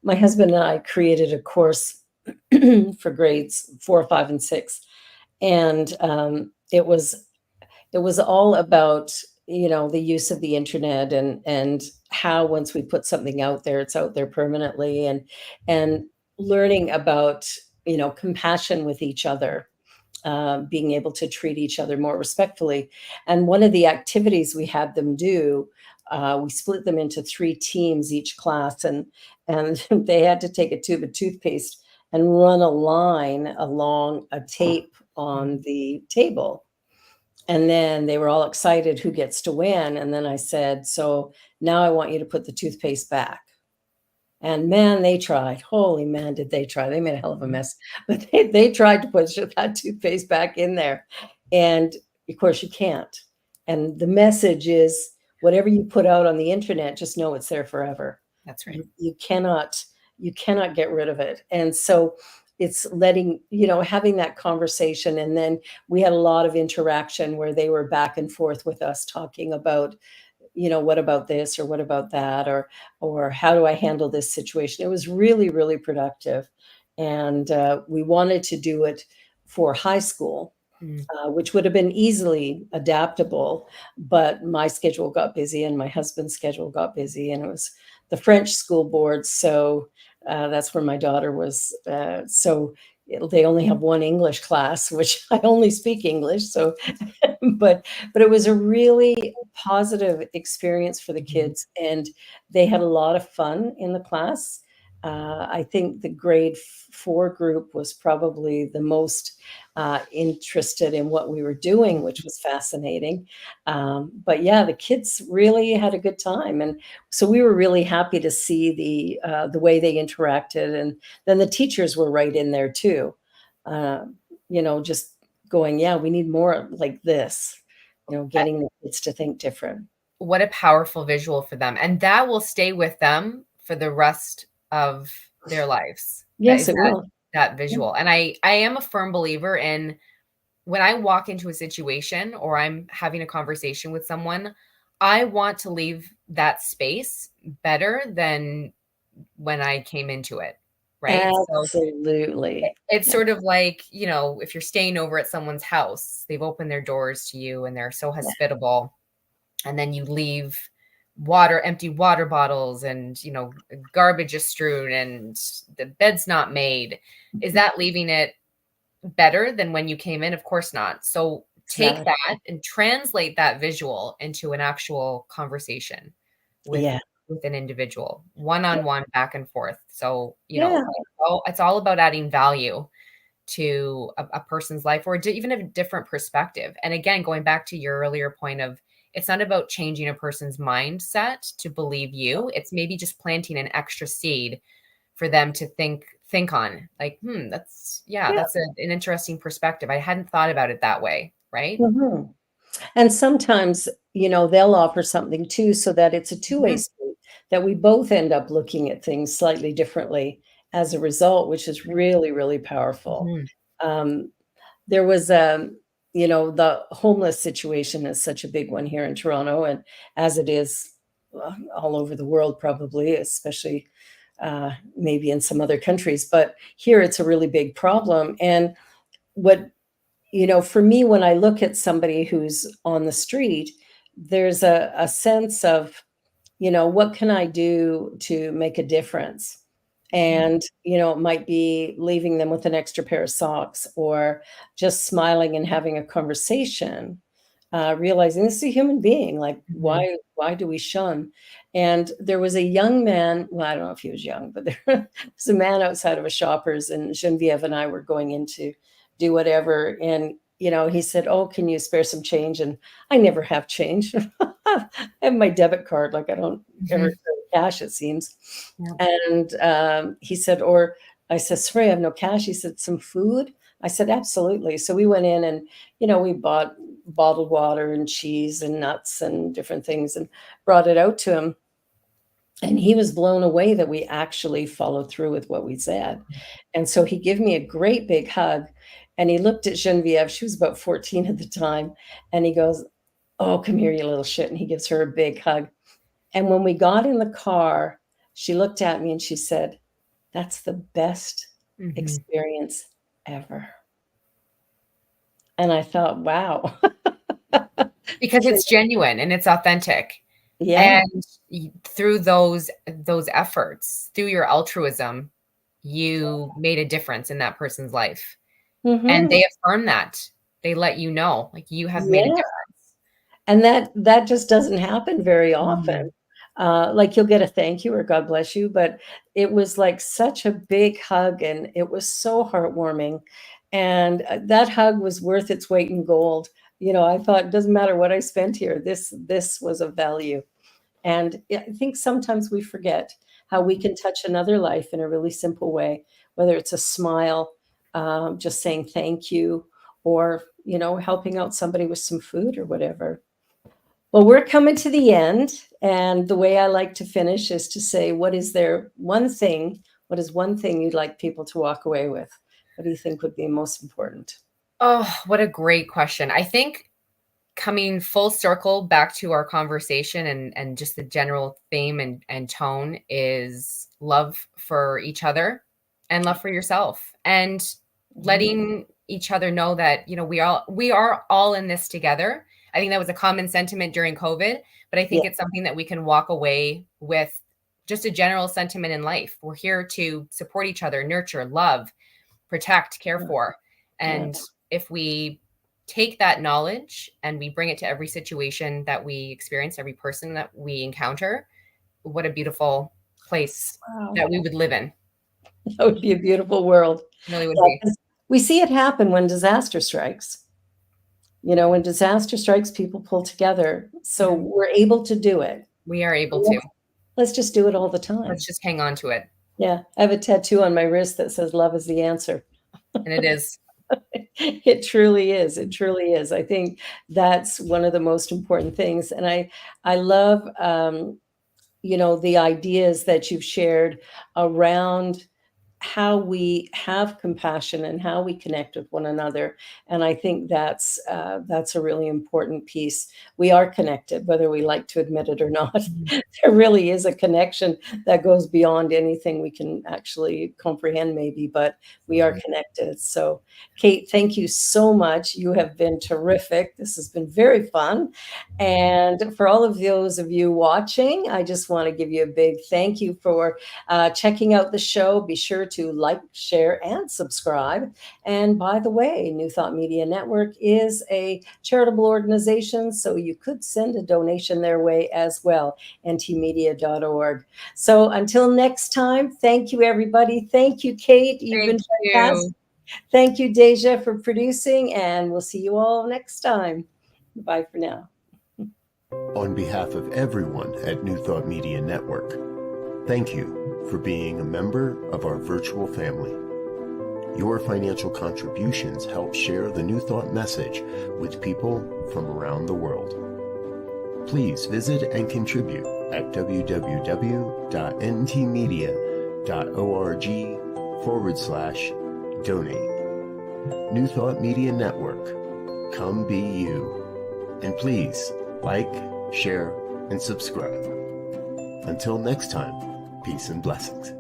My husband and I created a course for grades 4, 5, and 6, and it was all about, the use of the internet and how once we put something out there, it's out there permanently, and learning about, compassion with each other, being able to treat each other more respectfully. And one of the activities we had them do, we split them into 3 teams each class, and they had to take a tube of toothpaste and run a line along a tape on the table. And then they were all excited who gets to win. And then I said, "So now I want you to put the toothpaste back." And man, they tried. Holy man, did they try. They made a hell of a mess. But they tried to put that toothpaste back in there. And of course, you can't. And the message is whatever you put out on the internet, just know it's there forever.
That's right.
You cannot get rid of it. And so it's having that conversation. And then we had a lot of interaction where they were back and forth with us talking about, what about this or what about that, or how do I handle this situation? It was really, really productive. And we wanted to do it for high school, which would have been easily adaptable, but my schedule got busy and my husband's schedule got busy, and it was the French school board. So that's where my daughter was. So they only have one English class, which I only speak English. So, but it was a really positive experience for the kids, and they had a lot of fun in the class. I think the grade 4 group was probably the most interested in what we were doing, which was fascinating. But yeah, the kids really had a good time, and so we were really happy to see the way they interacted, and then the teachers were right in there too. Just going, yeah, we need more like this. Getting the kids to think different.
What a powerful visual for them, and that will stay with them for the rest of their lives.
Yes, it will.
That visual. And I am a firm believer in when I walk into a situation or I'm having a conversation with someone, I want to leave that space better than when I came into it. Right.
Absolutely.
So it's sort of like, if you're staying over at someone's house, they've opened their doors to you and they're so hospitable. And then you leave empty water bottles and, garbage is strewn and the bed's not made. Is that leaving it better than when you came in? Of course not. So take that and translate that visual into an actual conversation with an individual, one-on-one, back and forth. So, it's all about adding value to a person's life or even a different perspective. And again, going back to your earlier point of, it's not about changing a person's mindset to believe you. It's maybe just planting an extra seed for them to think on, like, that's an interesting perspective. I hadn't thought about it that way. Right.
Mm-hmm. And sometimes, they'll offer something too, so that it's a two-way street, that we both end up looking at things slightly differently as a result, which is really, really powerful. There was, the homeless situation is such a big one here in Toronto, and as it is all over the world, probably, especially maybe in some other countries. But here it's a really big problem. And for me, when I look at somebody who's on the street, there's a sense of, what can I do to make a difference? And, it might be leaving them with an extra pair of socks or just smiling and having a conversation, realizing this is a human being. Like, why do we shun? And there was a young man, well, I don't know if he was young, but there was a man outside of a Shoppers, and Genevieve and I were going in to do whatever. And, he said, "Oh, can you spare some change?" And I never have change. I have my debit card. Like, I don't ever carry cash, it seems. Yeah. And he said, or I said, "Sorry, I have no cash." He said, "Some food?" I said, "Absolutely." So we went in and, we bought bottled water and cheese and nuts and different things and brought it out to him. And he was blown away that we actually followed through with what we said. And so he gave me a great big hug. And he looked at Genevieve. She was about 14 at the time. And he goes, "Oh, come here, you little shit." And he gives her a big hug. And when we got in the car, she looked at me and she said, "That's the best experience ever." And I thought, wow.
Because it's genuine and it's authentic.
Yeah.
And through those efforts, through your altruism, you made a difference in that person's life. And
Mm-hmm.
they affirm that. They let you know, like, you have made a
Yeah.
difference.
And that just doesn't happen very often.
Mhm.
Like you'll get a thank you or God bless you, but it was like such a big hug and it was so heartwarming. And that hug was worth its weight in gold. I thought it doesn't matter what I spent here. This was of value. And I think sometimes we forget how we can touch another life in a really simple way, whether it's a smile, just saying thank you, or helping out somebody with some food or whatever. Well, we're coming to the end, and the way I like to finish is to say, what is one thing you'd like people to walk away with? What do you think would be most important?
Oh, what a great question. I think coming full circle back to our conversation and just the general theme and tone is love for each other and love for yourself, and letting each other know that, we are all in this together. I think that was a common sentiment during COVID, but I think
Yeah,
it's something that we can walk away with, just a general sentiment in life. We're here to support each other, nurture, love, protect, care for.
yeah.
And if we take that knowledge and we bring it to every situation that we experience, every person that we encounter, what a beautiful place
Wow.
that we would live in.
That would be a beautiful world.
It really would
Yeah,
be.
'cause we see it happen when disaster strikes. When disaster strikes, people pull together. So
Mhm.
we're able to do it.
We are able to.
Let's just do it all the time.
Let's just hang on to it.
Yeah. I have a tattoo on my wrist that says love is the answer.
And it is.
It truly is. It truly is. I think that's one of the most important things. And I love the ideas that you've shared around how we have compassion and how we connect with one another. And I think that's a really important piece. We are connected, whether we like to admit it or not.
Mhm.
There really is a connection that goes beyond anything we can actually comprehend, maybe, but we are connected. So, Kate, thank you so much. You have been terrific. This has been very fun. And for all of those of you watching, I just want to give you a big thank you for checking out the show. Be sure to like, share, and subscribe. And by the way, New Thought Media Network is a charitable organization, so you could send a donation their way as well, ntmedia.org. So until next time, thank you, everybody. Thank you, Kate. You've
Thank
been fantastic.
you.
Thank you, Deja, for producing, and we'll see you all next time. Bye for now.
On behalf of everyone at New Thought Media Network, thank you for being a member of our virtual family. Your financial contributions help share the New Thought message with people from around the world. Please visit and contribute at www.ntmedia.org/donate. New Thought Media Network, come be you. And please like, share, and subscribe. Until next time, peace and blessings.